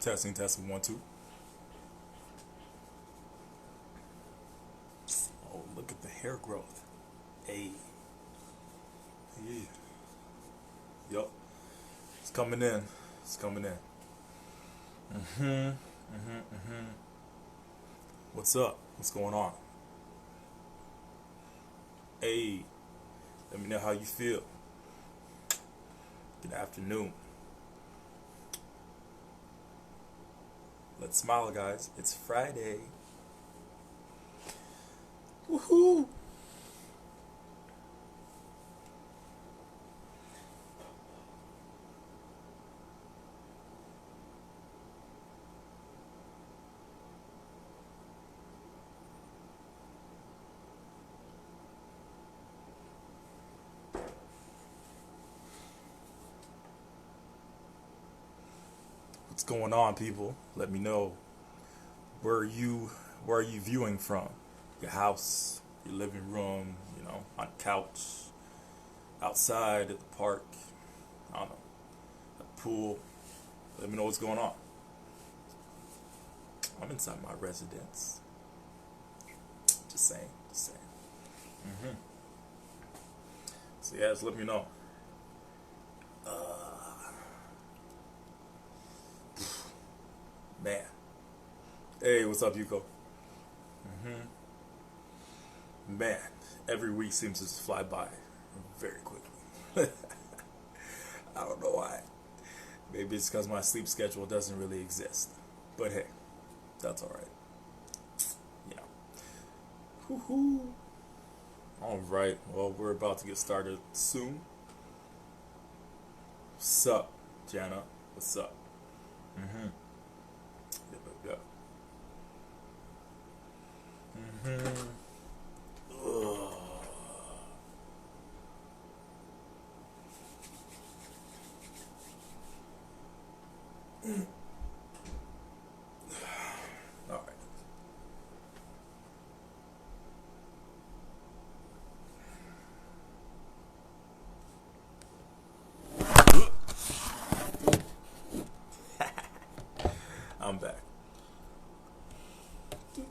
Testing, testing, 1, 2. Oh, look at the hair growth. Hey, yeah. Yup. It's coming in. It's coming in. What's up? What's going on? Hey, let me know how you feel. Good afternoon. Let's smile, guys. It's Friday. Woohoo! What's going on, people? Let me know. Where are you? Where are you viewing from? Your house, your living room, on the couch, outside at the park. I don't know, at the pool. Let me know what's going on. I'm inside my residence. Just saying. Just saying. hmm So yeah, just let me know. Man. Hey, what's up, Yuko? Man, every week seems to just fly by very quickly. I don't know why. Maybe it's because my sleep schedule doesn't really exist. But hey, that's alright. Yeah. Woohoo. Alright, well, we're about to get started soon. What's up, Jana? What's up? Mm-hmm. Yep, yep, yep. Mm-hmm. Alright. I'm back. Do,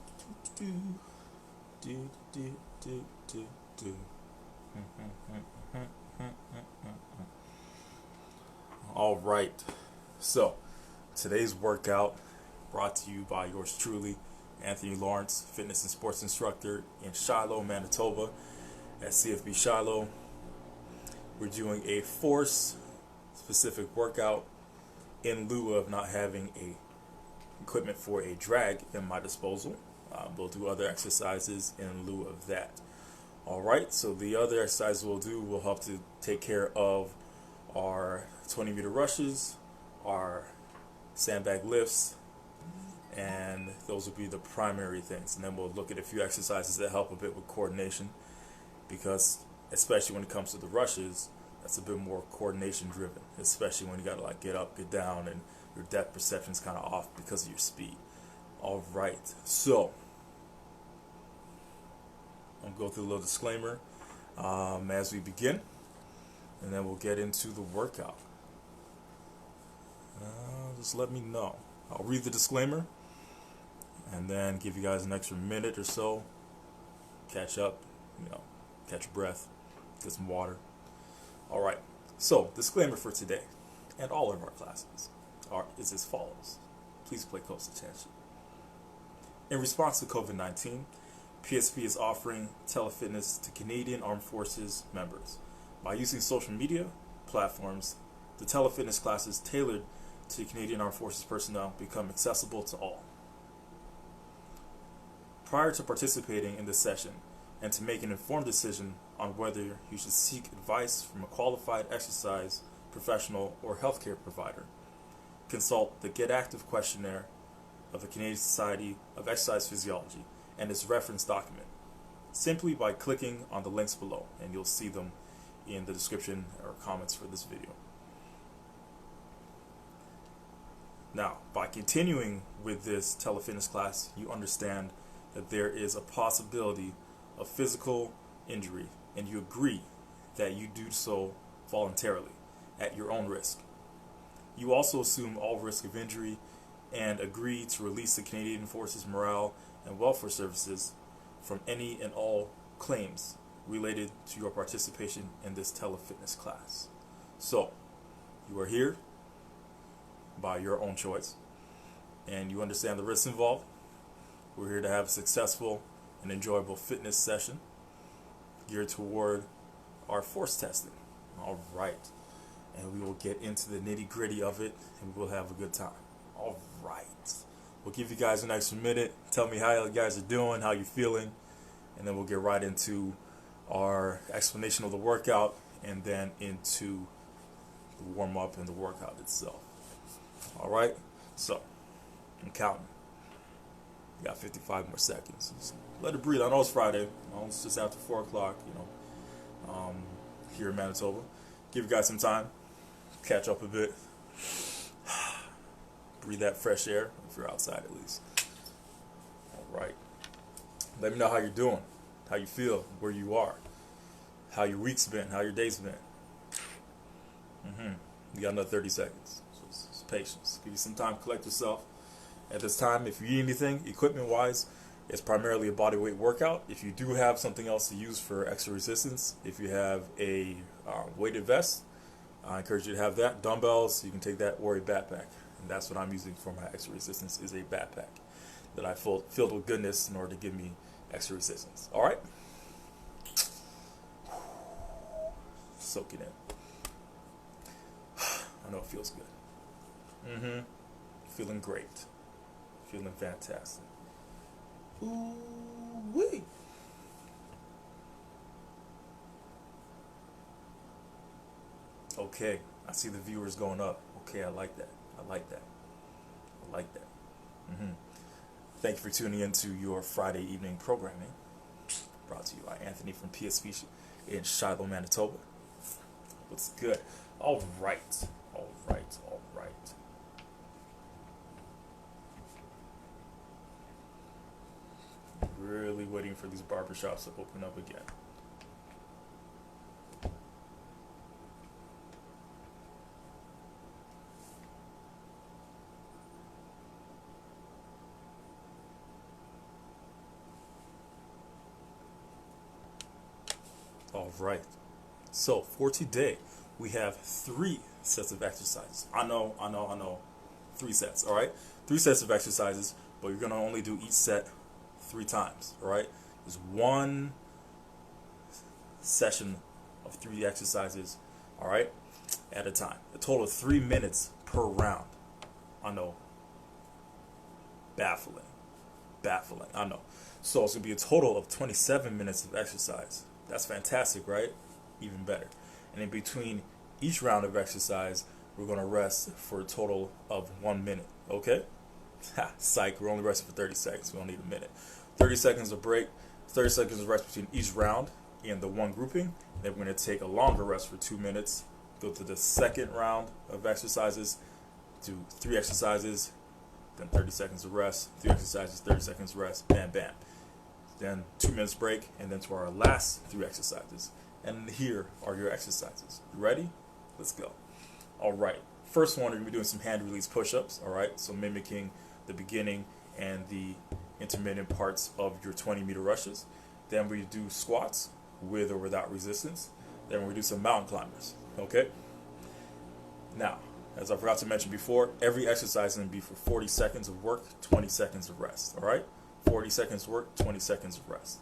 do, do, do, do, do, do. All right. So, today's workout brought to you by yours truly, Anthony Lawrence, fitness and sports instructor in Shiloh, Manitoba, at CFB Shiloh. We're doing a force specific workout in lieu of not having a equipment for a drag in my disposal. We'll do other exercises in lieu of that. All right, so the other exercises we'll do will help to take care of our 20-meter rushes, our sandbag lifts, and those will be the primary things. And then we'll look at a few exercises that help a bit with coordination, because especially when it comes to the rushes, that's a bit more coordination driven, especially when you gotta like get up, get down, and your depth perception is kind of off because of your speed. All right, so I'll go through a little disclaimer as we begin, and then we'll get into the workout. Just let me know. I'll read the disclaimer and then give you guys an extra minute or so. Catch up, catch your breath, get some water. All right. So, disclaimer for today and all of our classes is as follows. Please pay close attention. In response to COVID-19, PSP is offering telefitness to Canadian Armed Forces members. By using social media platforms, the telefitness classes tailored to Canadian Armed Forces personnel become accessible to all. Prior to participating in this session, and to make an informed decision on whether you should seek advice from a qualified exercise professional or healthcare provider, consult the Get Active questionnaire of the Canadian Society of Exercise Physiology and its reference document, simply by clicking on the links below, and you'll see them in the description or comments for this video. Now, by continuing with this telefitness class, you understand that there is a possibility of physical injury, and you agree that you do so voluntarily at your own risk. You also assume all risk of injury and agree to release the Canadian Forces Morale and Welfare Services from any and all claims related to your participation in this telefitness class. So, you are here by your own choice, and you understand the risks involved. We're here to have a successful and enjoyable fitness session geared toward our force testing. All right. And we will get into the nitty gritty of it, and we will have a good time. All right. We'll give you guys an extra minute. Tell me how you guys are doing, how you're feeling, and then we'll get right into our explanation of the workout and then into the warm up and the workout itself. All right. So I'm counting. You got 55 more seconds. So let it breathe. I know it's Friday. It's just after 4 o'clock, here in Manitoba. Give you guys some time. Catch up a bit. Breathe that fresh air, if you're outside at least. All right. Let me know how you're doing, how you feel, where you are, how your week's been, how your day's been. You got another 30 seconds. So it's patience. Give you some time to collect yourself. At this time, if you need anything, equipment-wise, it's primarily a bodyweight workout. If you do have something else to use for extra resistance, if you have a weighted vest, I encourage you to have that. Dumbbells, you can take that, or a backpack. And that's what I'm using for my extra resistance, is a backpack that I filled with goodness in order to give me extra resistance. All right? Soak it in. I know it feels good. Feeling great. Feeling fantastic. Ooh-wee. Okay, I see the viewers going up. Okay, I like that. I like that. I like that. Thank you for tuning in to your Friday evening programming. Brought to you by Anthony from PSV in Shiloh, Manitoba. What's good? All right. All right. All right. Really waiting for these barbershops to open up again. All right. So for today, we have 3 sets of exercises. I know. 3 sets, all right? 3 sets of exercises, but you're going to only do each set 3 times, all right? There's 1 session of 3 exercises, all right, at a time. A total of 3 minutes per round. I know. Baffling. I know. So it's going to be a total of 27 minutes of exercise. That's fantastic, right? Even better. And in between each round of exercise, we're going to rest for a total of 1 minute, okay? Ha, psych, we're only resting for 30 seconds. We don't need a minute. 30 seconds of break, 30 seconds of rest between each round in the 1 grouping. Then we're going to take a longer rest for 2 minutes, go to the second round of exercises, do 3 exercises, then 30 seconds of rest, 3 exercises, 30 seconds of rest, bam, bam. Then 2 minutes break, and then to our last 3 exercises. And here are your exercises. You ready? Let's go. All right. First one, we're going to be doing some hand release push-ups, all right? So mimicking the beginning and the intermittent parts of your 20-meter rushes. Then we do squats with or without resistance. Then we do some mountain climbers, okay? Now, as I forgot to mention before, every exercise is going to be for 40 seconds of work, 20 seconds of rest, all right? 40 seconds of work, 20 seconds of rest.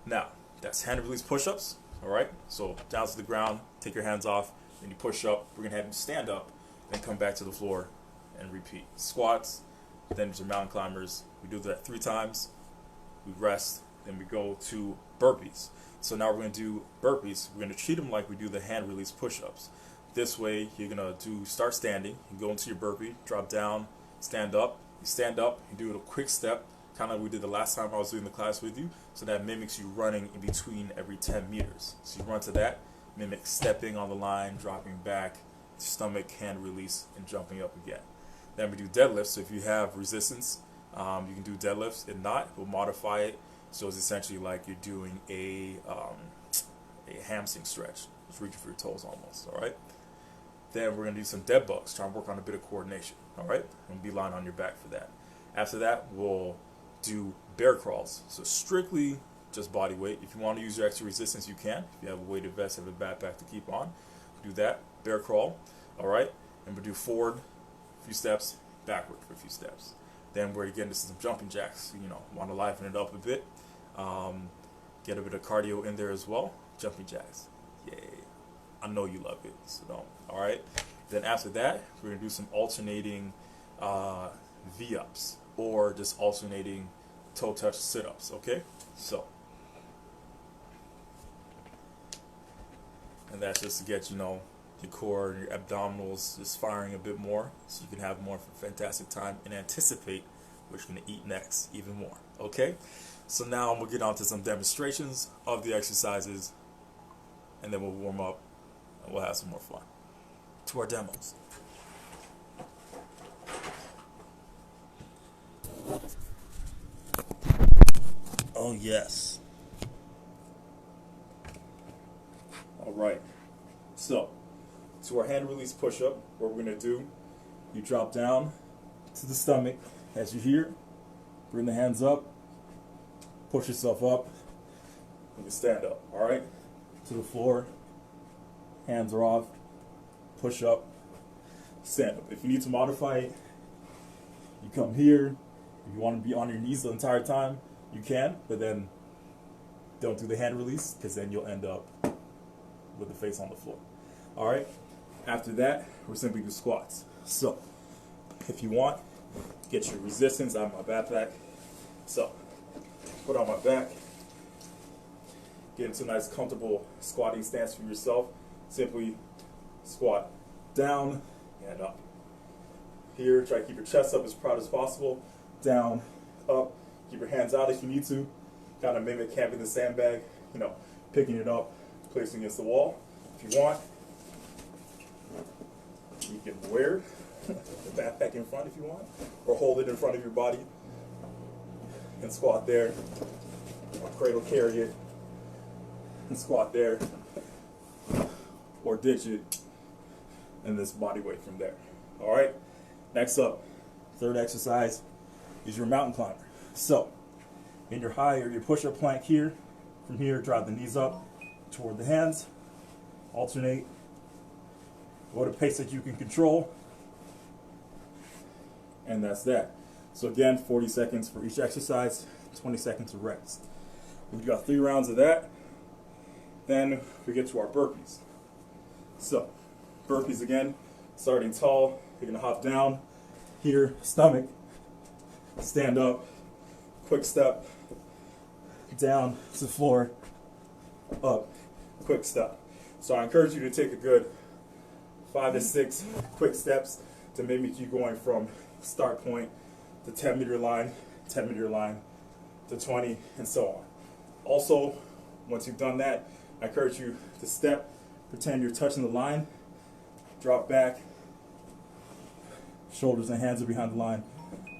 Now, that's hand release push-ups, all right? So down to the ground, take your hands off, then you push up. We're going to have you stand up, then come back to the floor and repeat. Squats, then your mountain climbers. We do that 3 times. We rest, then we go to burpees. So now we're going to do burpees. We're going to treat them like we do the hand release push-ups. This way, you're going to start standing. You go into your burpee, drop down, stand up. You stand up, you do a quick step, kind of like we did the last time I was doing the class with you. So that mimics you running in between every 10 meters. So you run to that, mimic stepping on the line, dropping back, stomach, hand release, and jumping up again. Then we do deadlifts. So if you have resistance, you can do deadlifts. If not, we'll modify it. So it's essentially like you're doing a hamstring stretch. Just reaching for your toes almost, all right? Then we're gonna do some dead bugs, try and work on a bit of coordination. All right, and be lying on your back for that. After that, we'll do bear crawls. So strictly just body weight. If you want to use your extra resistance, you can. If you have a weighted vest, have a backpack to keep on, do that. Bear crawl. All right, and we'll do forward a few steps, backward for a few steps. Then we're getting into some jumping jacks. You know, want to liven it up a bit. Get a bit of cardio in there as well. Jumping jacks. Yay. I know you love it, so don't. All right. Then after that, we're going to do some alternating V-ups or just alternating toe touch sit-ups, okay? So, and that's just to get, you know, your core and your abdominals just firing a bit more so you can have more of a fantastic time and anticipate what you're going to eat next even more, okay? So now we'll get on to some demonstrations of the exercises and then we'll warm up and we'll have some more fun. To our demos. Oh yes. All right. So, to our hand release push-up, what we're going to do, you drop down to the stomach as you're here, bring the hands up, push yourself up, and you stand up, all right? To the floor, hands are off, push up, stand up. If you need to modify it, you come here. If you want to be on your knees the entire time, you can, but then don't do the hand release because then you'll end up with the face on the floor. All right. After that, we're simply do squats. So, if you want, get your resistance out of my backpack. So, put on my back. Get into a nice, comfortable squatting stance for yourself. Simply squat down and up. Here, try to keep your chest up as proud as possible. Down, up. Keep your hands out if you need to. Kind of mimic camping the sandbag. You know, picking it up, placing it against the wall. If you want, you can wear the backpack in front if you want, or hold it in front of your body and squat there. Or cradle carry it and squat there, or ditch it and this body weight from there. All right. Next up, third exercise is your mountain climber. So, in your high or your push-up plank here, from here, drive the knees up toward the hands, alternate, go at a pace that you can control, and that's that. So again, 40 seconds for each exercise, 20 seconds of rest. We've got 3 rounds of that. Then we get to our burpees. So, burpees again, starting tall, you're gonna hop down, here, stomach, stand up, quick step, down to the floor, up, quick step. So I encourage you to take a good 5 to 6 quick steps to mimic you going from start point to 10-meter line, 10-meter line to 20, and so on. Also, once you've done that, I encourage you to step, pretend you're touching the line, drop back, shoulders and hands are behind the line,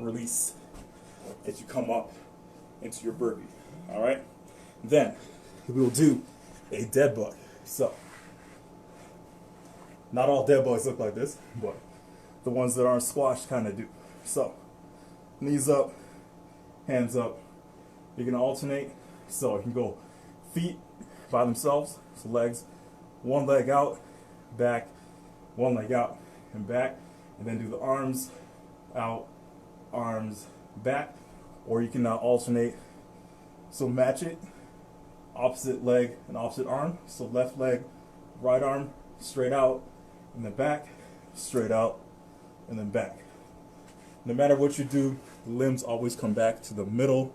release as you come up into your burpee. All right? Then we will do a dead bug. So, not all dead bugs look like this, but the ones that aren't squashed kind of do. So, knees up, hands up. You're going to alternate. So, you can go feet by themselves, so legs, one leg out, back, one leg out, and back. And then do the arms out, arms back. Or you can alternate. So match it, opposite leg and opposite arm. So left leg, right arm, straight out, and then back, straight out, and then back. No matter what you do, the limbs always come back to the middle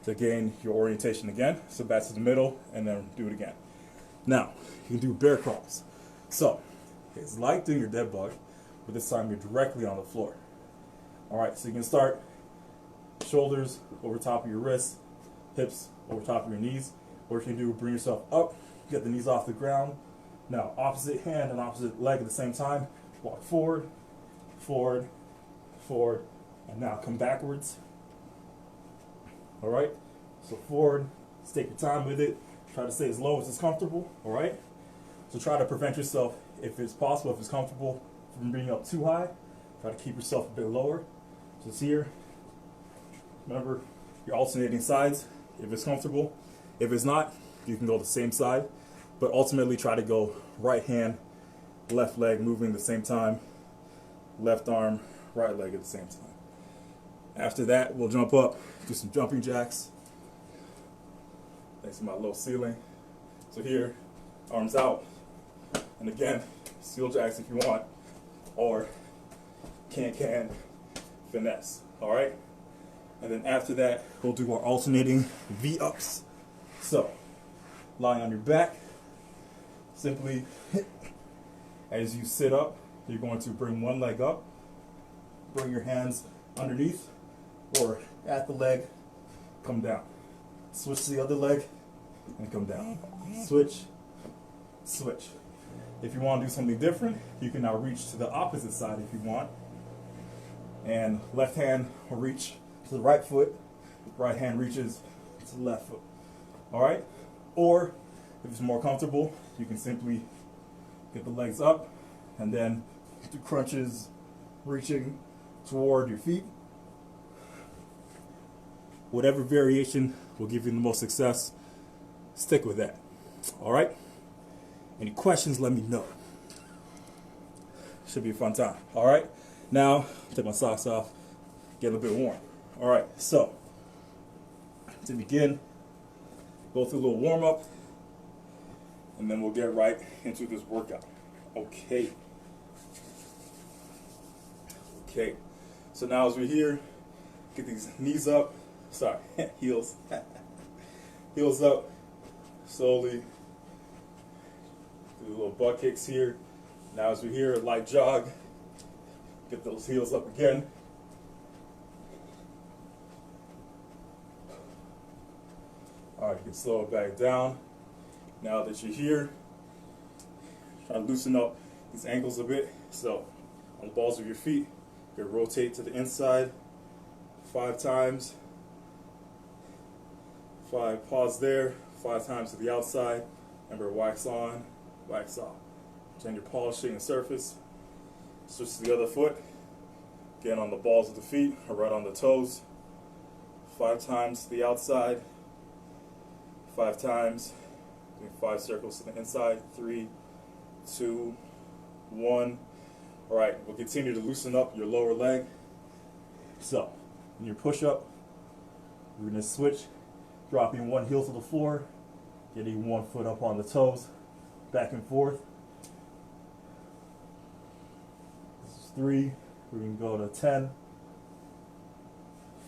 to gain your orientation again. So back to the middle, and then do it again. Now, you can do bear crawls. So, it's like doing your dead bug, but this time you're directly on the floor. Alright, so you can start shoulders over top of your wrists, hips over top of your knees. Or you can do, bring yourself up, get the knees off the ground. Now, opposite hand and opposite leg at the same time. Walk forward, forward, forward, and now come backwards. Alright, so forward, just take your time with it. Try to stay as low as it's comfortable, alright? So try to prevent yourself, if it's possible, if it's comfortable, from being up too high. Try to keep yourself a bit lower. So it's here. Remember, you're alternating sides if it's comfortable. If it's not, you can go the same side. But ultimately try to go right hand, left leg moving at the same time. Left arm, right leg at the same time. After that, we'll jump up, do some jumping jacks. Thanks to my low ceiling. So here, arms out. And again, seal jacks if you want, or can finesse, all right? And then after that, we'll do our alternating V-ups. So, lying on your back, simply, as you sit up, you're going to bring one leg up, bring your hands underneath, or at the leg, come down. Switch to the other leg, and come down. Switch, switch. If you want to do something different, you can now reach to the opposite side if you want. And left hand will reach to the right foot, right hand reaches to the left foot. All right? Or, if it's more comfortable, you can simply get the legs up and then do crunches, reaching toward your feet. Whatever variation will give you the most success, stick with that. All right? Any questions, let me know. Should be a fun time. All right? Now, take my socks off, get a little bit warm. All right, so to begin, go through a little warm up, and then we'll get right into this workout. Okay. Okay. So now as we're here, get these knees up. Sorry, heels. Heels up. Slowly. Do little butt kicks here. Now as we're here, light jog. Get those heels up again. All right, you can slow it back down. Now that you're here, try to loosen up these ankles a bit. So on the balls of your feet, you can rotate to the inside 5 times. 5, pause there, 5 times to the outside. Remember, wax on, wax off. Then you're polishing the surface. Switch to the other foot. Again on the balls of the feet or right on the toes. 5 times to the outside. 5 times. Doing 5 circles to the inside. 3, 2, 1. All right, we'll continue to loosen up your lower leg. So, in your push-up, we're going to switch, dropping one heel to the floor, getting one foot up on the toes, back and forth. This is 3. We're going to go to 10,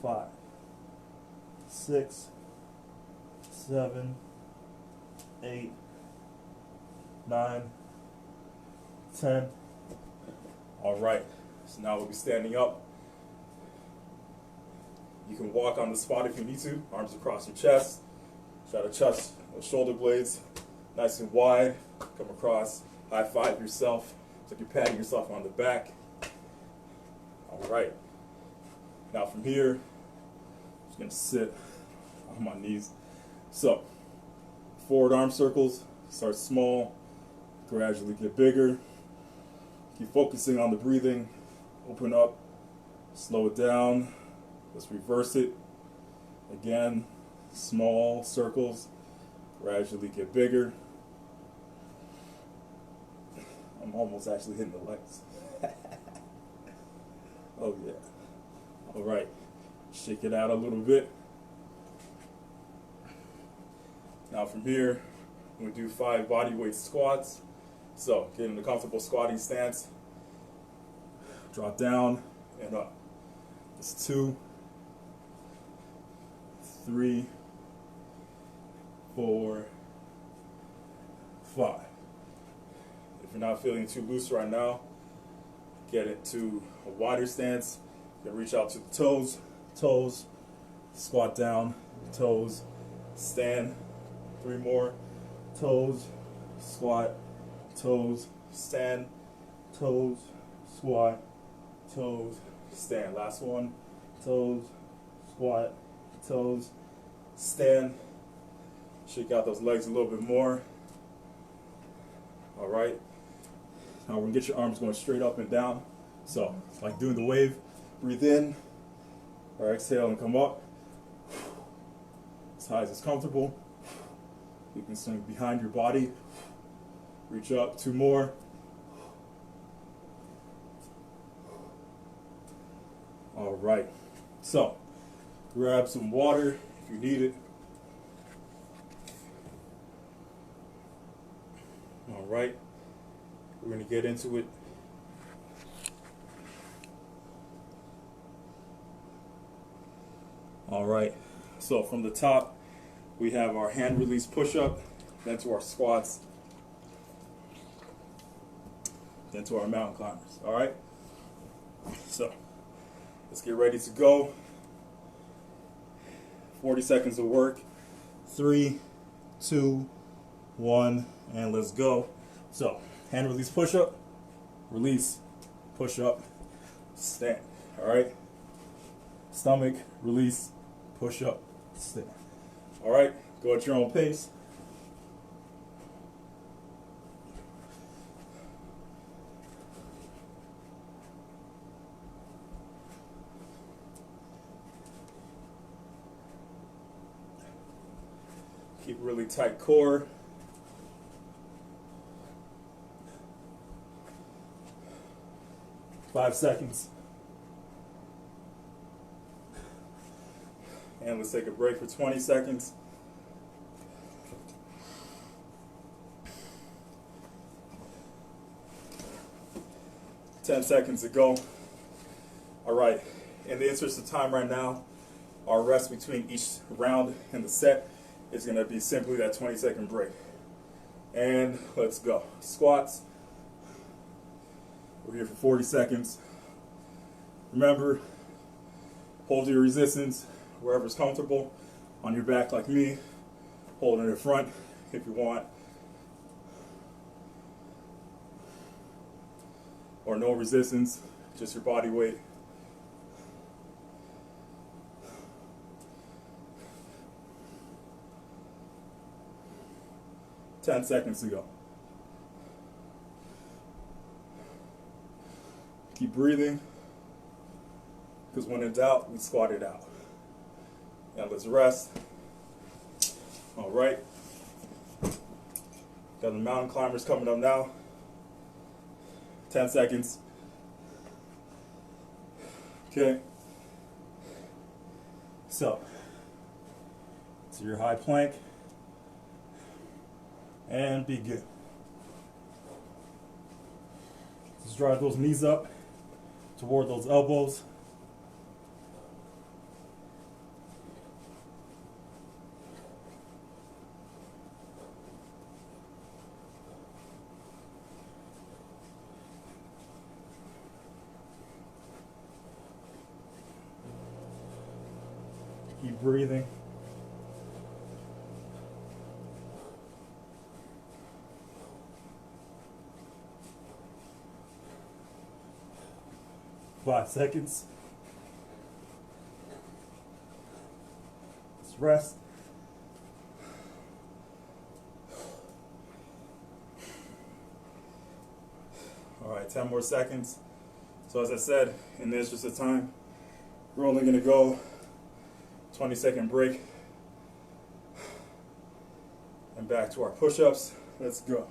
5, 6, 7, 8, 9, 10. All right, so now we'll be standing up. You can walk on the spot if you need to, arms across your chest. Try to touch those shoulder blades nice and wide. Come across, high five yourself. It's like you're patting yourself on the back. All right. Now from here, I'm just going to sit on my knees. So, forward arm circles, start small, gradually get bigger. Keep focusing on the breathing. Open up, slow it down. Let's reverse it. Again, small circles, gradually get bigger. I'm almost actually hitting the legs. Oh yeah. All right, shake it out a little bit. Now from here, we do 5 body weight squats. So get in a comfortable squatting stance. Drop down and up. It's 2, 3, 4, 5. If you're not feeling too loose right now, get it to a wider stance. You can reach out to the toes, toes, squat down, toes, stand. 3 more, toes, squat, toes, stand, toes, squat, toes, stand. Last one, toes, squat, toes, stand. Shake out those legs a little bit more. All right. Now we're gonna get your arms going straight up and down. So, like doing the wave. Breathe in. Or exhale and come up. As high as it's comfortable. You can swing behind your body. Reach up. 2 more. All right. So, grab some water if you need it. All right. We're going to get into it. All right. So, from the top, we have our hand release push-up, then to our squats, then to our mountain climbers. All right. So, let's get ready to go. 40 seconds of work. 3, 2, 1, and let's go. So, hand release push-up, release, push-up, stand. All right. Stomach, release, push-up, stand. All right. Go at your own pace. Keep really tight core. Five seconds. And let's take a break for 20 seconds. Ten seconds to go. All right. In the interest of time right now, our rest between each round and the set is going to be simply that 20-second break. And let's go. Squats. We're here for 40 seconds. Remember, hold your resistance wherever's comfortable. On your back like me. Hold it in front if you want. Or no resistance, just your body weight. Ten seconds to go. Keep breathing, because when in doubt, we squat it out. Now let's rest. All right. Got the mountain climbers coming up now. 10 seconds. Okay. So your high plank. And begin. Just drive those knees up toward those elbows. Keep breathing. Five seconds. Let's rest. All right, 10 more seconds. So as I said, in the interest of time, we're only gonna go 20-second break. And back to our push-ups. Let's go.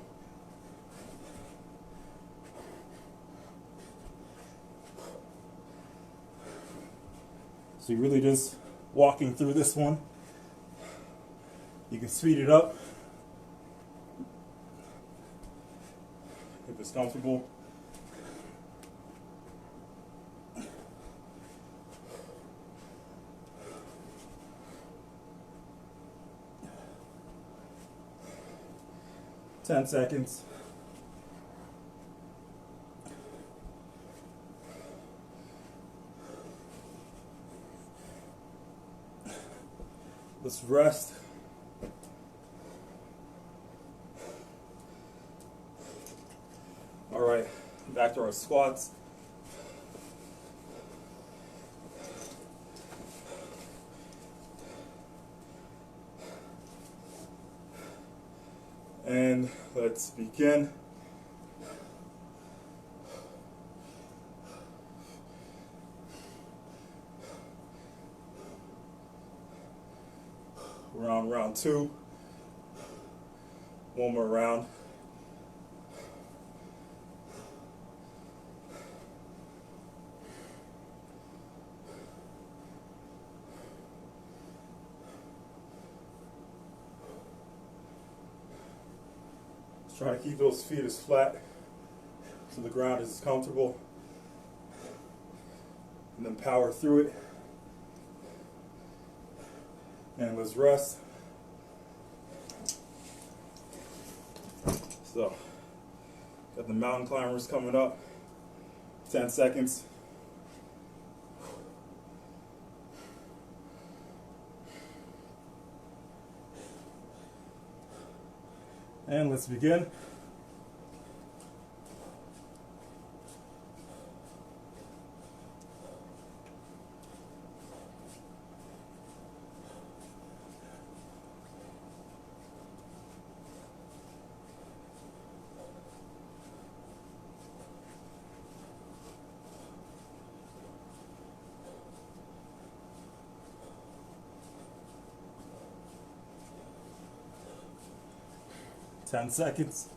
So you're really just walking through this one. You can speed it up if it's comfortable. Ten seconds. Let's rest. All right, back to our squats. And let's begin. We're on round 2. One more round. Just trying to keep those feet as flat so the ground is comfortable. And then power through it. And let's rest. So, got the mountain climbers coming up. 10 seconds. And let's begin. Ten seconds.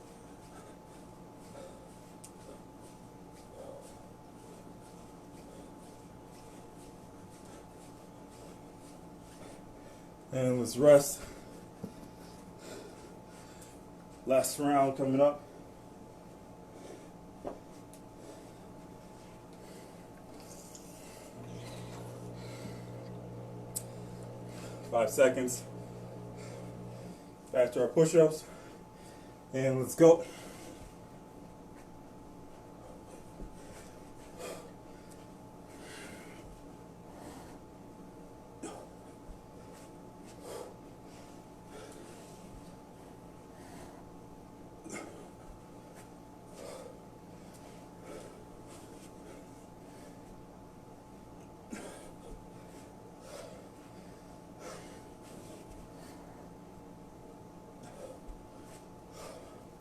And let's rest. Last round coming up. Five seconds. Back to our push-ups. And let's go.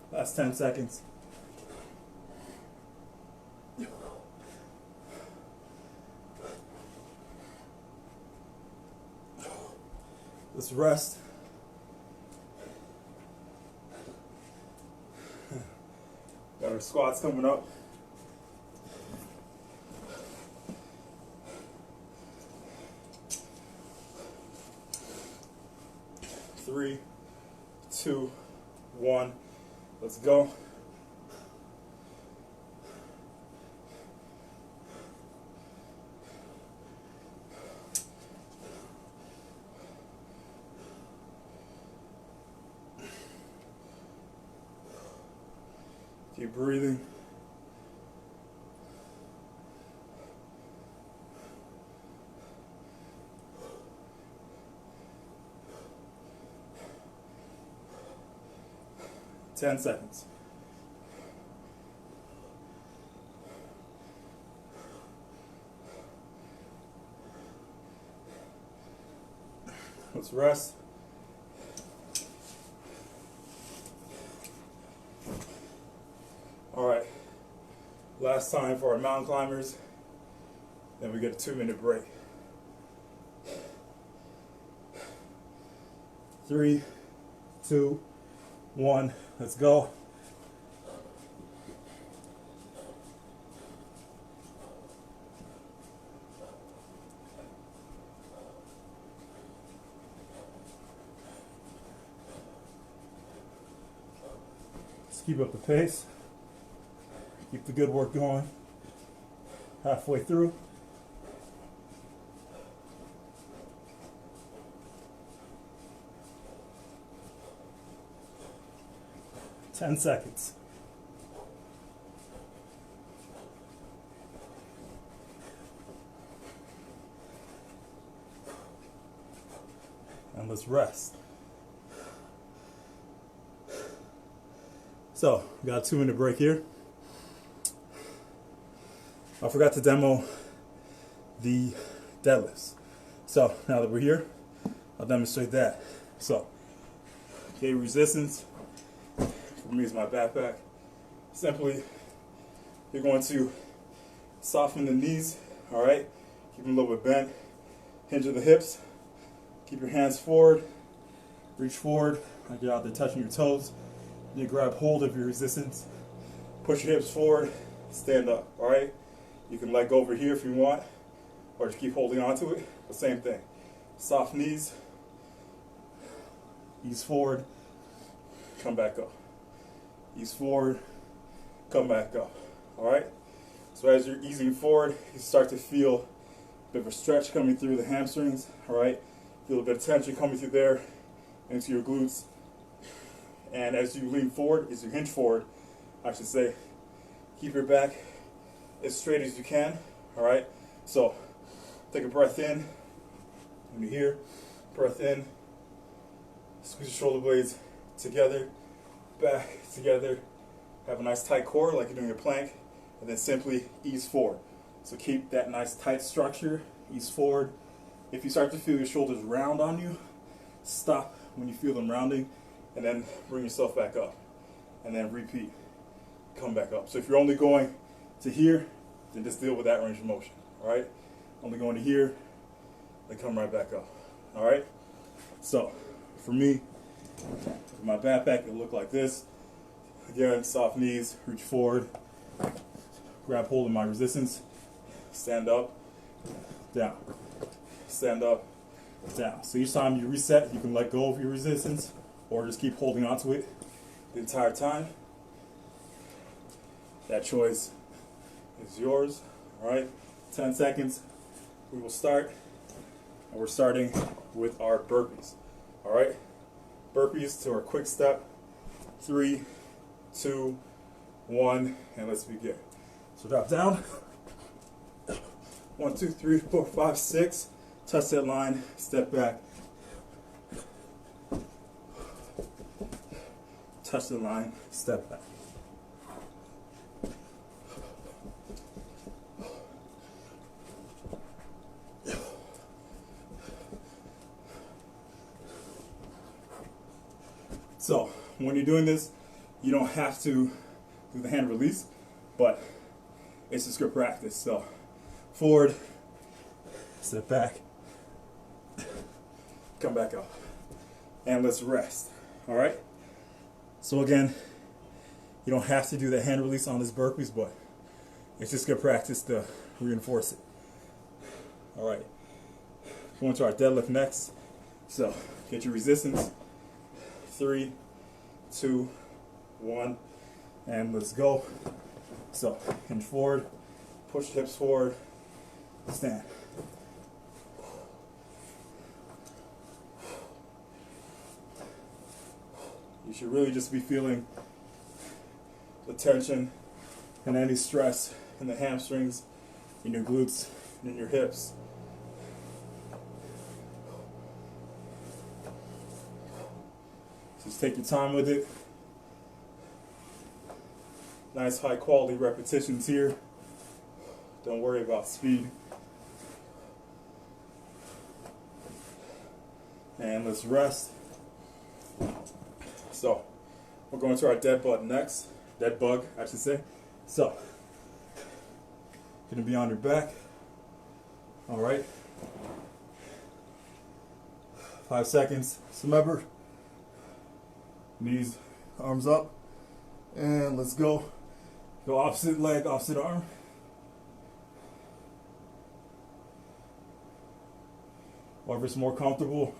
Last 10 seconds. Let's rest. Got our squats coming up. Three, two, one. Let's go. Keep breathing. Ten seconds. Let's rest. All right, last time for our mountain climbers, then we get a 2-minute break. 3, 2, 1, let's go. Just keep up the pace. Keep the good work going. Halfway through. Ten seconds. And let's rest. So, we got a 2-minute break here. I forgot to demo the deadlifts. So now that we're here, I'll demonstrate that. So, K resistance, for me is my backpack. Simply, you're going to soften the knees, all right? Keep them a little bit bent. Hinge of the hips. Keep your hands forward. Reach forward, like you're out there touching your toes. You grab hold of your resistance. Push your hips forward, stand up, all right? You can let go over here if you want, or just keep holding on to it. The same thing. Soft knees, ease forward, come back up. Ease forward, come back up, all right? So as you're easing forward, you start to feel a bit of a stretch coming through the hamstrings, all right? Feel a bit of tension coming through there into your glutes. And as you lean forward, as you hinge forward, I should say, keep your back as straight as you can, all right? So take a breath in. When you're here, breath in. Squeeze your shoulder blades together, back together. Have a nice tight core like you're doing a plank, and then simply ease forward. So keep that nice tight structure, ease forward. If you start to feel your shoulders round on you, stop when you feel them rounding, and then bring yourself back up. And then repeat, come back up. So if you're only going to here, then just deal with that range of motion, all right? Only going to here, then come right back up, all right? So for me, with my backpack, it'll look like this. Again, soft knees, reach forward, grab hold of my resistance, stand up, down, stand up, down. So each time you reset, you can let go of your resistance or just keep holding onto it the entire time. That choice is yours, all right? 10 seconds, we will start, and we're starting with our burpees, all right? Burpees to our quick step, 3, 2, 1, and let's begin. So drop down, 1, 2, 3, 4, 5, 6, touch that line, step back, touch the line, step back. So when you're doing this, you don't have to do the hand release, but it's just good practice. So forward, step back, come back up, and let's rest, all right? So again, you don't have to do the hand release on this burpees, but it's just good practice to reinforce it. All right, going to our deadlift next. So get your resistance, 3, 2, 1, and let's go. So hinge forward, push the hips forward, stand. You should really just be feeling the tension and any stress in the hamstrings, in your glutes, and in your hips. Just take your time with it. Nice high quality repetitions here. Don't worry about speed. And let's rest. So we're going to our dead bug next. Dead bug, I should say. So gonna be on your back. All right. 5 seconds. So remember, knees, arms up, and let's go. Go opposite leg, opposite arm. Or if it's more comfortable,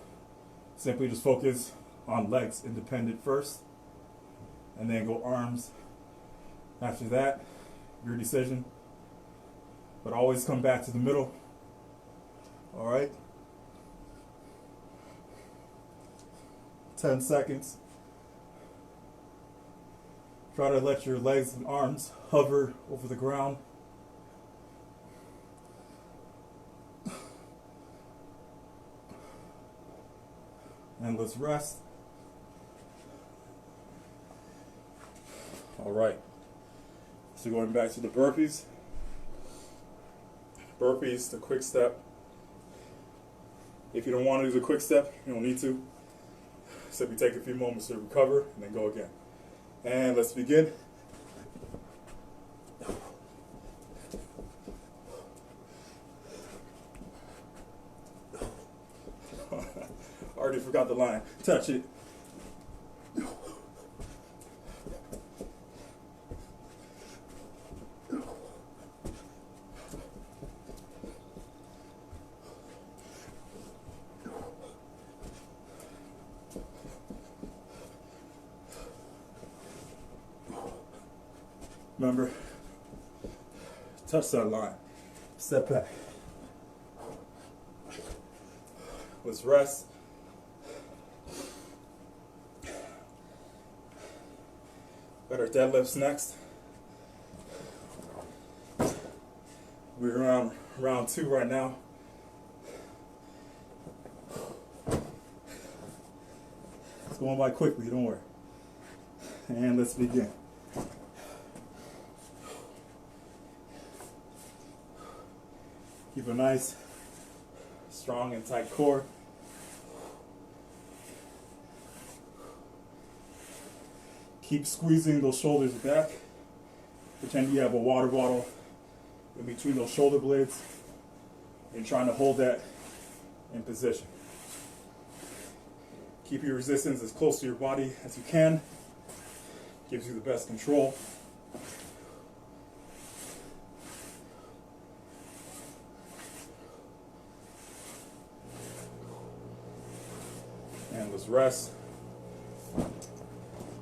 simply just focus on legs independent first, and then go arms after that. Your decision. But always come back to the middle. All right. 10 seconds. Try to let your legs and arms hover over the ground. And let's rest. All right. So going back to the burpees. Burpees, the quick step. If you don't want to do the quick step, you don't need to. Simply take a few moments to recover and then go again. And let's begin. already forgot the line. Touch it. Remember, touch that line. Step back. Let's rest. Got our deadlifts next. We're around round 2 right now. It's going by quickly, don't worry. And let's begin. Keep a nice, strong and tight core. Keep squeezing those shoulders back. Pretend you have a water bottle in between those shoulder blades and trying to hold that in position. Keep your resistance as close to your body as you can. Gives you the best control. And let's rest.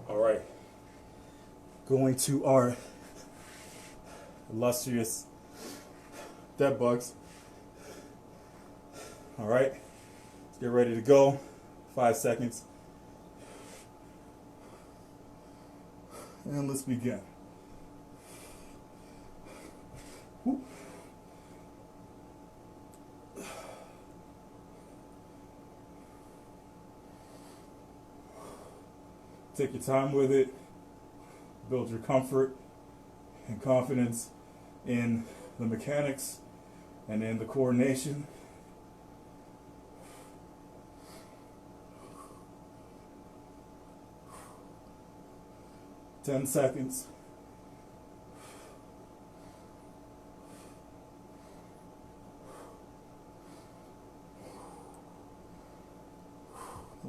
All right. Going to our illustrious dead bugs. All right. Let's get ready to go. 5 seconds. And let's begin. Whoop. Take your time with it. Build your comfort and confidence in the mechanics and in the coordination. Ten seconds.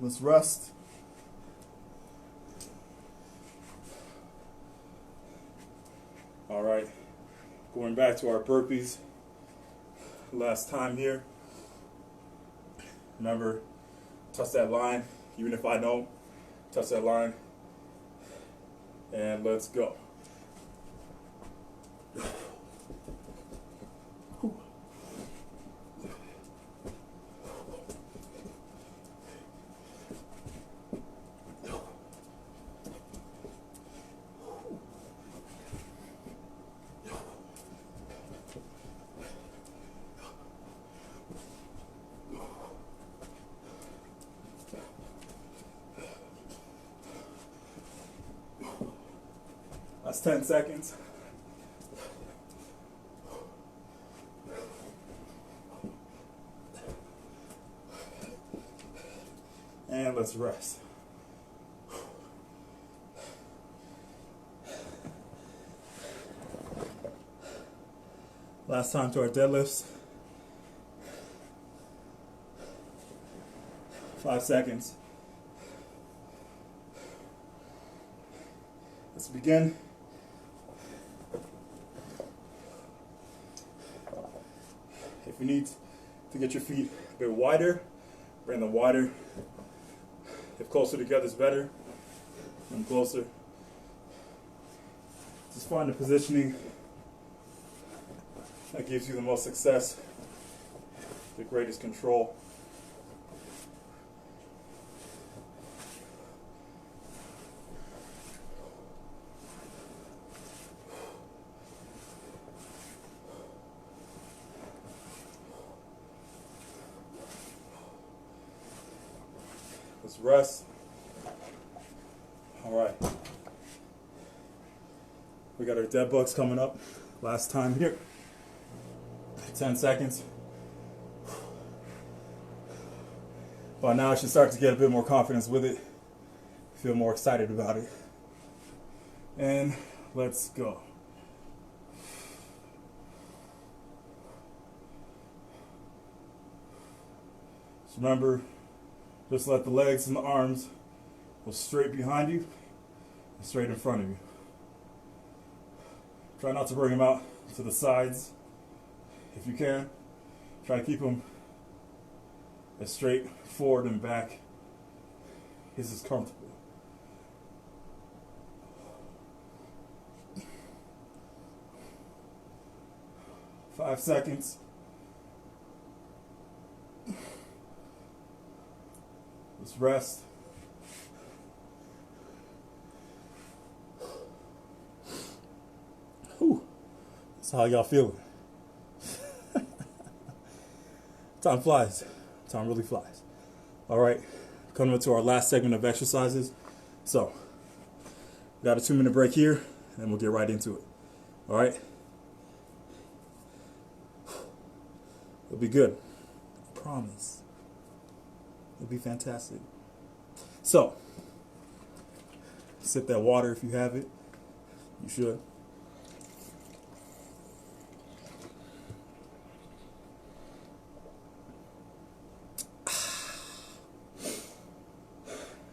Let's rest. All right, going back to our burpees. Last time here. Remember, touch that line, even if I don't. Touch that line. And let's go. That's 10 seconds. And let's rest. Last time to our deadlifts. 5 seconds. Let's begin. If you need to get your feet a bit wider, bring them wider. If closer together is better, bring them closer. Just find the positioning that gives you the most success, the greatest control. Let's rest. All right. We got our dead bugs coming up. Last time here. 10 seconds. By now I should start to get a bit more confidence with it. Feel more excited about it. And let's go. Just remember, Just let the legs and the arms go straight behind you and straight in front of you. Try not to bring them out to the sides if you can. Try to keep them as straight forward and back as is comfortable. Five seconds. Let's rest. Whew. That's how y'all feeling. Time flies. Time really flies. All right, coming into our last segment of exercises. So, got a 2-minute break here, and we'll get right into it. All right. It'll be good. I promise. It'll be fantastic. So, sip that water if you have it. You should.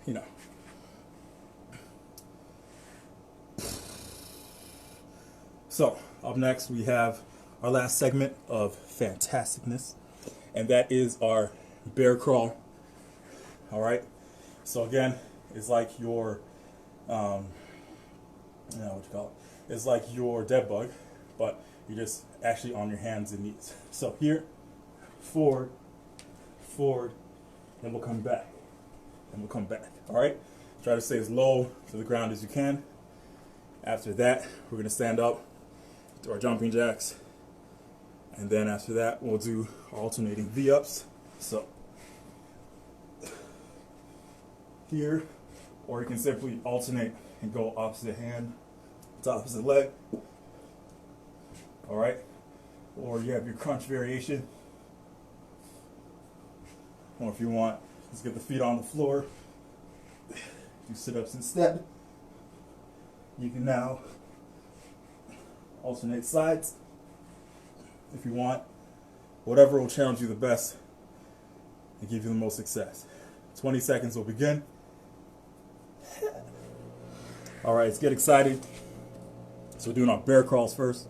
You know. So, up next we have our last segment of fantasticness, and that is our bear crawl. All right. So again, it's like your, what you call it? It's like your dead bug, but you're just actually on your hands and knees. So here, forward, then we'll come back, and we'll come back. All right. Try to stay as low to the ground as you can. After that, we're gonna stand up, do our jumping jacks. And then after that, we'll do alternating V-ups. So, here, or you can simply alternate and go opposite hand to opposite leg. All right? Or you have your crunch variation. Or if you want, just get the feet on the floor. Do sit-ups instead. You can now alternate sides if you want, whatever will challenge you the best and give you the most success. 20 seconds will begin. All right, let's get excited. So we're doing our bear crawls first.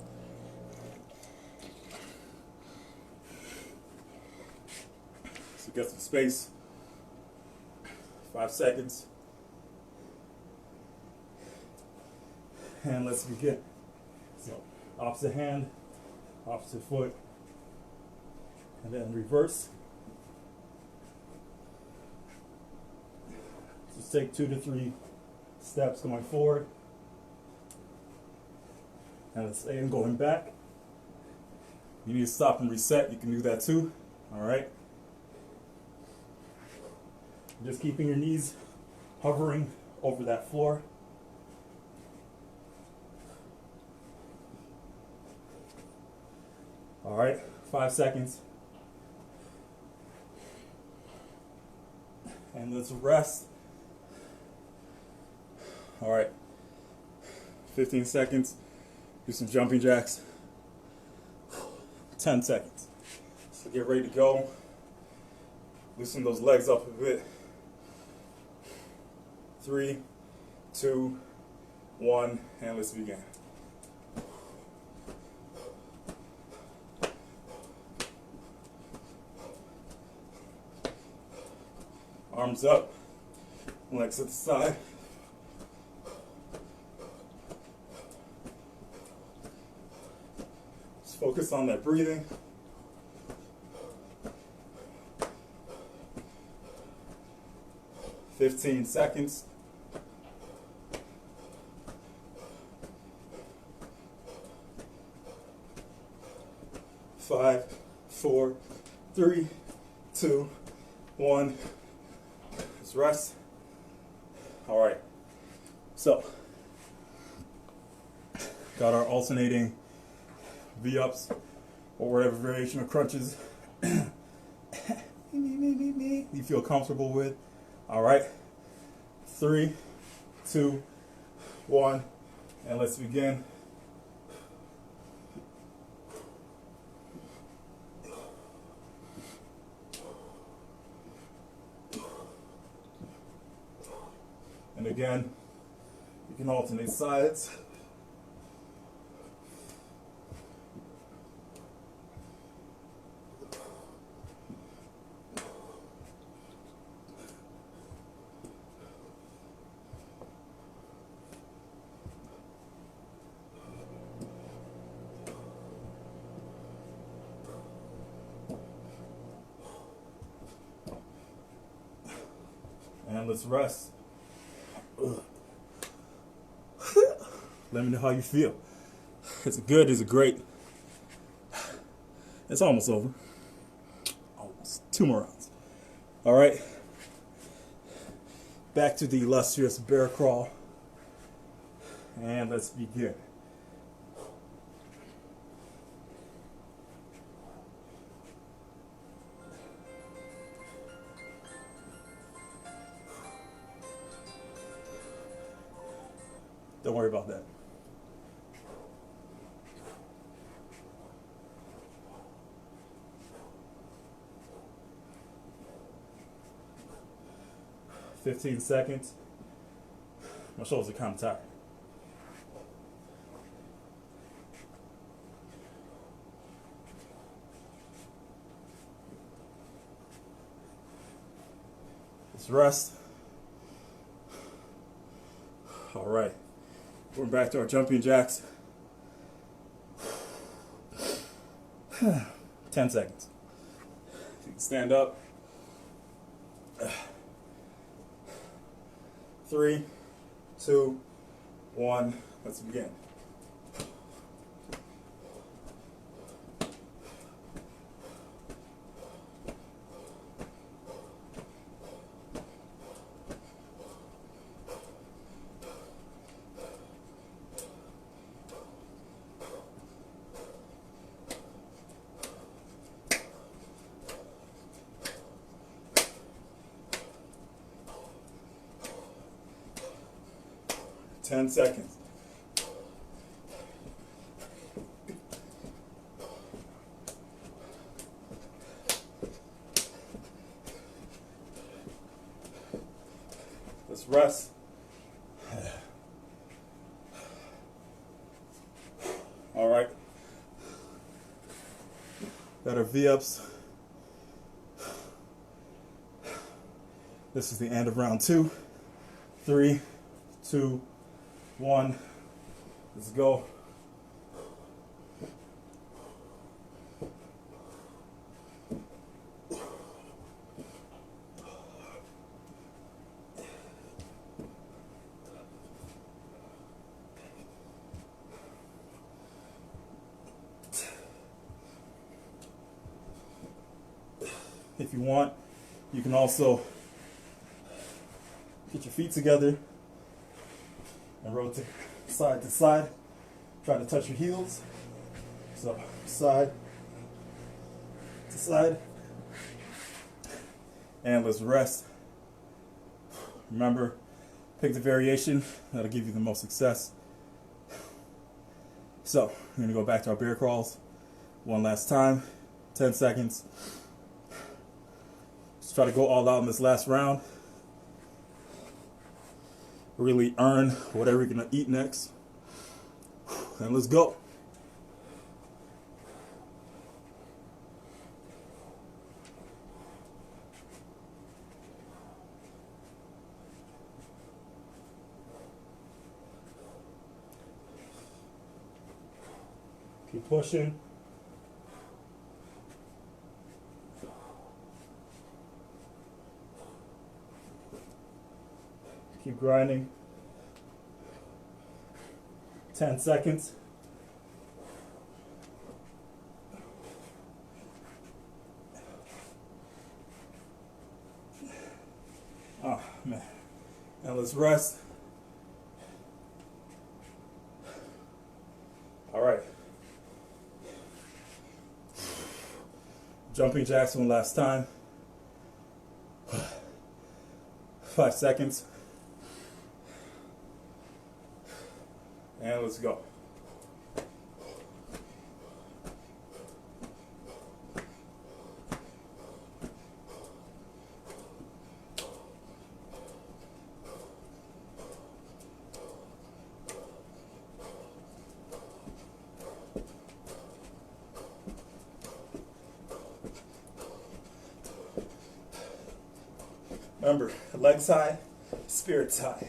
So get some space. 5 seconds. And let's begin. So opposite hand, opposite foot, and then reverse. Just take 2 to 3 steps going forward, and it's and going back. You need to stop and reset. You can do that too. All right. Just keeping your knees hovering over that floor. All right, 5 seconds. And let's rest. All right, 15 seconds. Do some jumping jacks. 10 seconds. So get ready to go. Loosen those legs up a bit. 3, 2, 1, and let's begin. Arms up, legs at the side. Just focus on that breathing. "15 seconds. Five, 4, 3, 2, 1. Let's rest. All right. So, got our alternating V-ups or whatever variation of crunches you feel comfortable with. All right. 3, 2, 1, and let's begin. again, you can alternate sides. And let's rest. Let me know how you feel. Is it good? Is it great? It's almost over. Almost. 2 more rounds. All right. Back to the illustrious bear crawl. And let's begin. Don't worry about that. "15 seconds. My shoulders are kind of tired. Let's rest. All right. We're back to our jumping jacks. 10 seconds. You can stand up. 3, 2, 1. Let's begin. Ten seconds. Let's rest. All right. Got our V-ups. This is the end of round 2. 3, 2, 1. Let's go. If you want, you can also get your feet together and rotate side to side. Try to touch your heels. So side to side. And let's rest. Remember, pick the variation that'll give you the most success. So we're gonna go back to our bear crawls one last time. 10 seconds. Let's try to go all out in this last round. Really earn whatever you're gonna eat next. And let's go. Keep pushing. Keep grinding. 10 seconds. Oh, man. Now let's rest. All right. Jumping jacks one last time. 5 seconds. And let's go. Remember, legs high, spirits high.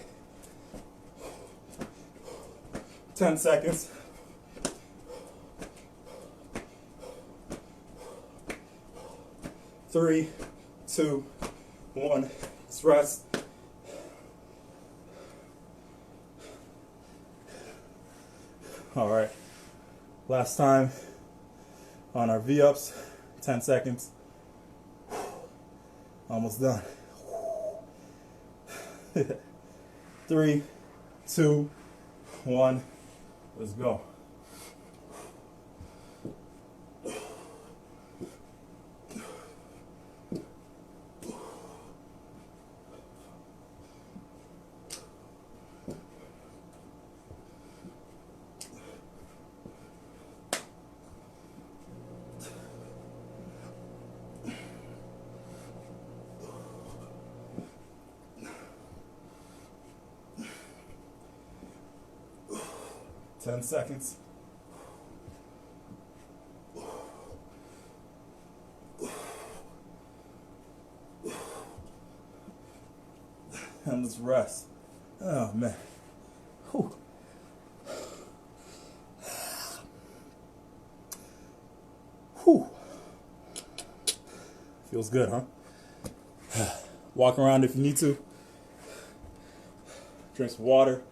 10 seconds. 3, 2, 1. Let's rest. All right. Last time on our V-ups, 10 seconds. Almost done. 3, 2, 1. Let's go. Ten seconds. And let's rest. Oh man. Whew. Whew. Feels good, huh? Walk around if you need to. Drink some water.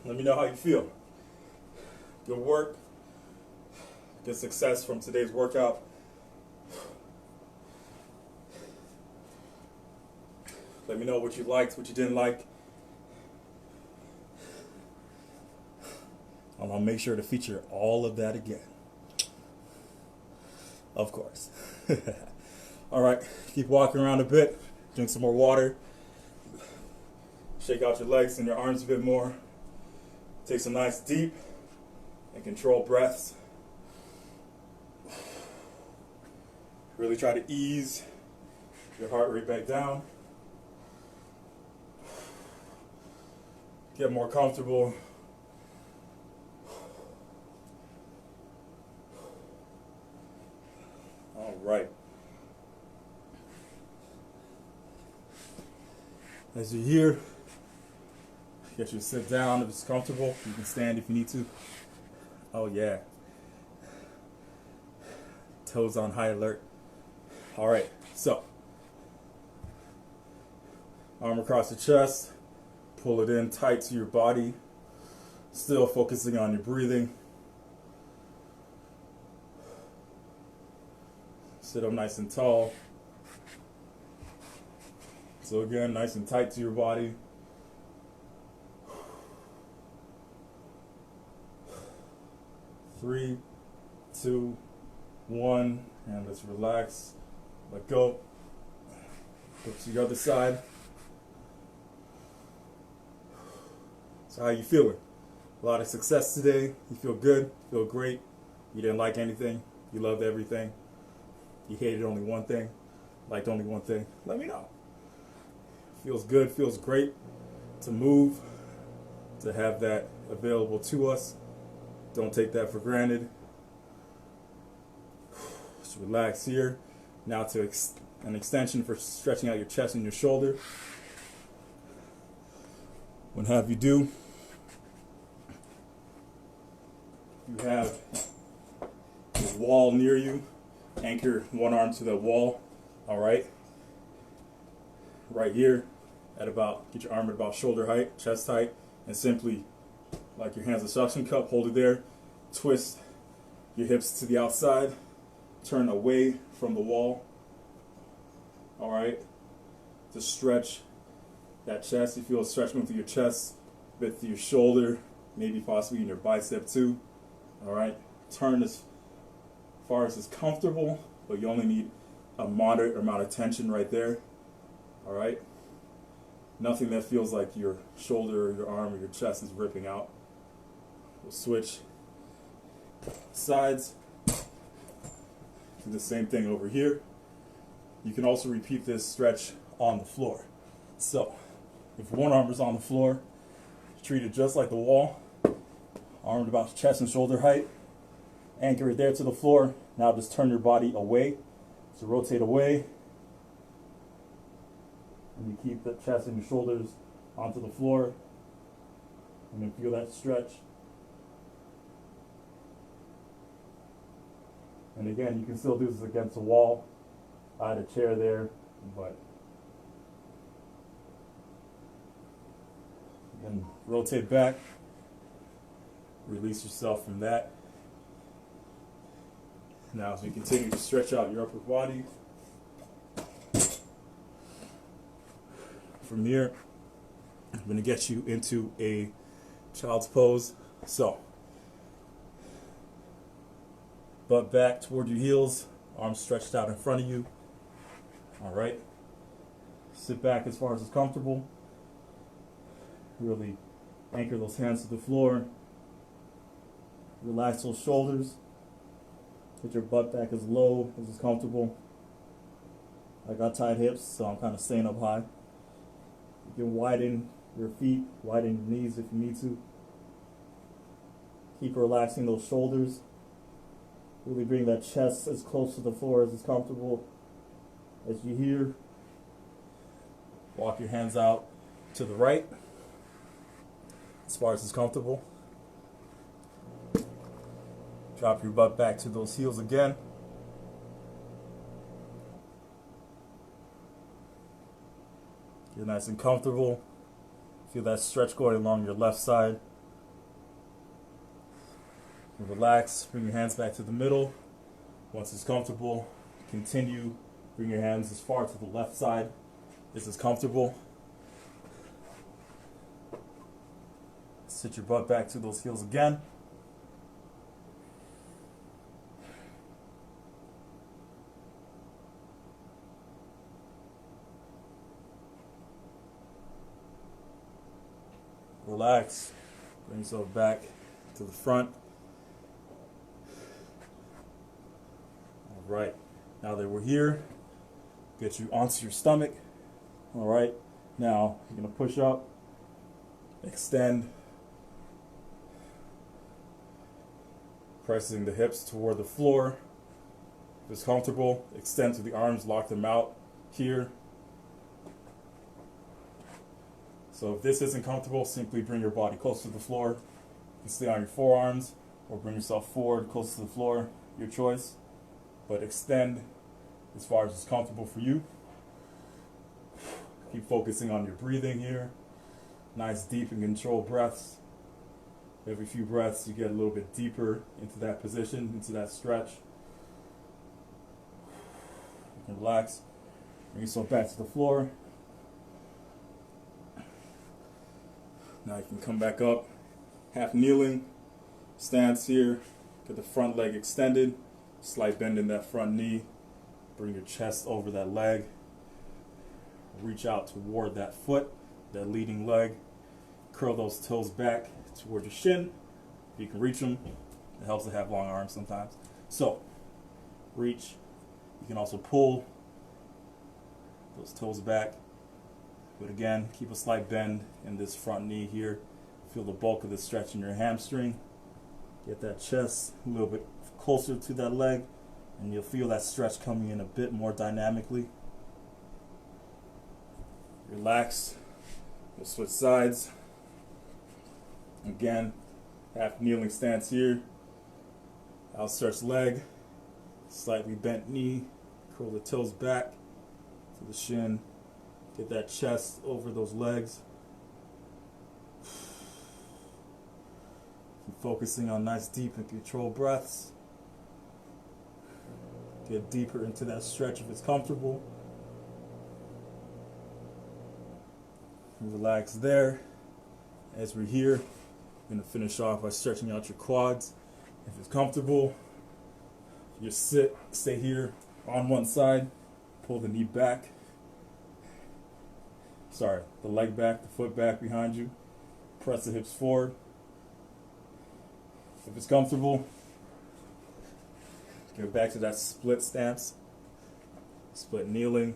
Let me know how you feel. Good work. Good success from today's workout. Let me know what you liked, what you didn't like. And I'll make sure to feature all of that again. Of course. All right, keep walking around a bit. Drink some more water. Shake out your legs and your arms a bit more. Take some nice deep and controlled breaths. Really try to ease your heart rate back down. Get more comfortable. All right. As you're here, get you to sit down if it's comfortable. You can stand if you need to. Oh yeah. Toes on high alert. All right, so arm across the chest. Pull it in tight to your body. Still focusing on your breathing. Sit up nice and tall. So again, nice and tight to your body. Three, 2, 1, and let's relax. Let go. Go to the other side. So how you feeling? A lot of success today. You feel good? Feel great? You didn't like anything? You loved everything? You hated only one thing? Liked only one thing? Let me know. Feels good, feels great to move, to have that available to us. Don't take that for granted. Just relax here. Now to an extension for stretching out your chest and your shoulder. When have you do, you have the wall near you. Anchor one arm to the wall. All right. Right here at about, get your arm at about shoulder height, chest height, and simply, like your hands a suction cup, hold it there. Twist your hips to the outside. Turn away from the wall. All right. To stretch that chest. You feel a stretch going through your chest, a bit through your shoulder, maybe possibly in your bicep too. All right. Turn as far as is comfortable, but you only need a moderate amount of tension right there. All right. Nothing that feels like your shoulder or your arm or your chest is ripping out. We'll switch sides. Do the same thing over here. You can also repeat this stretch on the floor. So, if one arm is on the floor, treat it just like the wall. Arm about chest and shoulder height. Anchor it there to the floor. Now just turn your body away. So rotate away. And you keep the chest and your shoulders onto the floor. And then feel that stretch. And again, you can still do this against a wall. I had a chair there, but you can rotate back. Release yourself from that. Now as we continue to stretch out your upper body, from here, I'm going to get you into a child's pose. So, butt back toward your heels, arms stretched out in front of you. All right. Sit back as far as it's comfortable. Really anchor those hands to the floor. Relax those shoulders. Get your butt back as low as is comfortable. I got tight hips, so I'm kind of staying up high. You can widen your feet, widen your knees if you need to. Keep relaxing those shoulders. Really bring that chest as close to the floor as is comfortable as you hear. Walk your hands out to the right as far as is comfortable. Drop your butt back to those heels again. Get nice and comfortable. Feel that stretch going along your left side. Relax, bring your hands back to the middle. Once it's comfortable, continue. Bring your hands as far to the left side as is comfortable. Sit your butt back to those heels again. Relax. Bring yourself back to the front. All right. Now that we're here, get you onto your stomach. All right. Now you're going to push up, extend, pressing the hips toward the floor. If it's comfortable, extend to the arms, lock them out here. So if this isn't comfortable, simply bring your body close to the floor. You can stay on your forearms or bring yourself forward close to the floor, your choice. But extend as far as it's comfortable for you. Keep focusing on your breathing here. Nice deep and controlled breaths. Every few breaths you get a little bit deeper into that position, into that stretch. You can relax. Bring yourself back to the floor. Now you can come back up, half kneeling, stance here, get the front leg extended, slight bend in that front knee, bring your chest over that leg, reach out toward that foot, that leading leg, curl those toes back toward your shin, if you can reach them. It helps to have long arms sometimes. So, reach, you can also pull those toes back. But again, keep a slight bend in this front knee here. Feel the bulk of the stretch in your hamstring. Get that chest a little bit closer to that leg, and you'll feel that stretch coming in a bit more dynamically. Relax. We'll switch sides. Again, half kneeling stance here. Outstretched leg, slightly bent knee. Curl the toes back to the shin. Get that chest over those legs. Keep focusing on nice, deep, and controlled breaths. Get deeper into that stretch if it's comfortable. And relax there. As we're here, we're going to finish off by stretching out your quads. If it's comfortable, you stay here on one side. Pull the knee back. The leg back, the foot back behind you. Press the hips forward. If it's comfortable, get back to that split stance, split kneeling,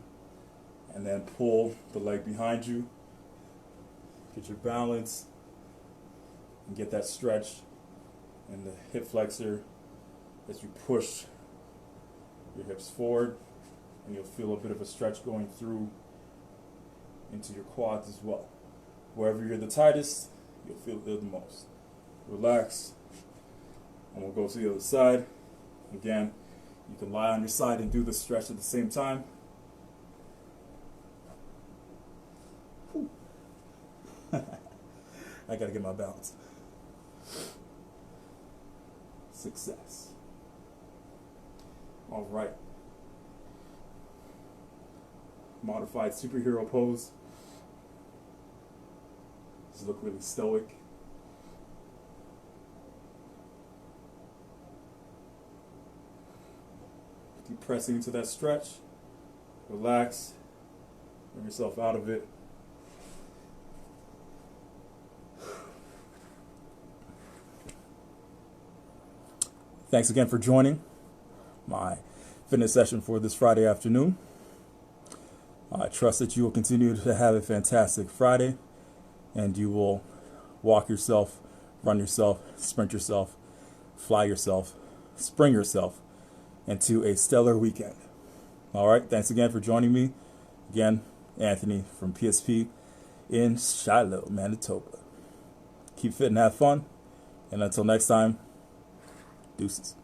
and then pull the leg behind you. Get your balance and get that stretch and the hip flexor as you push your hips forward, and you'll feel a bit of a stretch going through into your quads as well. Wherever you're the tightest, you'll feel it the most. Relax, and we'll go to the other side. Again, you can lie on your side and do the stretch at the same time. I gotta get my balance. Success. All right. Modified superhero pose. Just look really stoic. Keep pressing into that stretch. Relax. Bring yourself out of it. Thanks again for joining my fitness session for this Friday afternoon. I trust that you will continue to have a fantastic Friday, and you will walk yourself, run yourself, sprint yourself, fly yourself, spring yourself into a stellar weekend. All right, thanks again for joining me. Again, Anthony from PSP in Shiloh, Manitoba. Keep fit and have fun, and until next time, deuces.